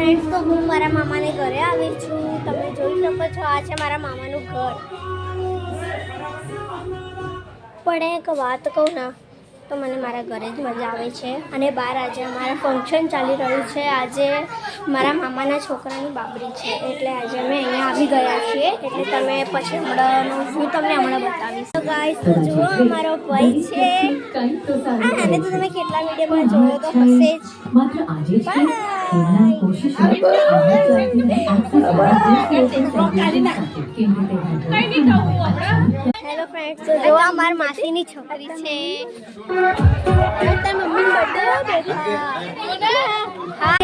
Friends, તો હું મારા મામાને ઘરે આવી છું. તમે જોઈ શકો છો, આ છે મારા મામાનું ઘર. પણ એક વાત કહું ને તો મને મારા ઘરે જ મજા આવે છે. અને બહાર આજે અમારા ફંક્શન ચાલી રહ્યું છે. આજે મારા મામાના છોકરાની બાબરી છે, એટલે આજે અમે અહીંયા આવી ગયા છીએ. એટલે તમે પછી હમણાંનું હું તમને હમણાં બતાવીશ. તો ગાઈસ, તો જુઓ અમારો ભાઈ છે. આને તો તમે કેટલા વિડીયોમાં જોયો તો હશે જ. હેલો ફ્રેન્ડ્સ, તો જો આ મારી માસીની છોકરી છે. તારી મમ્મીનો બર્થડે. હા,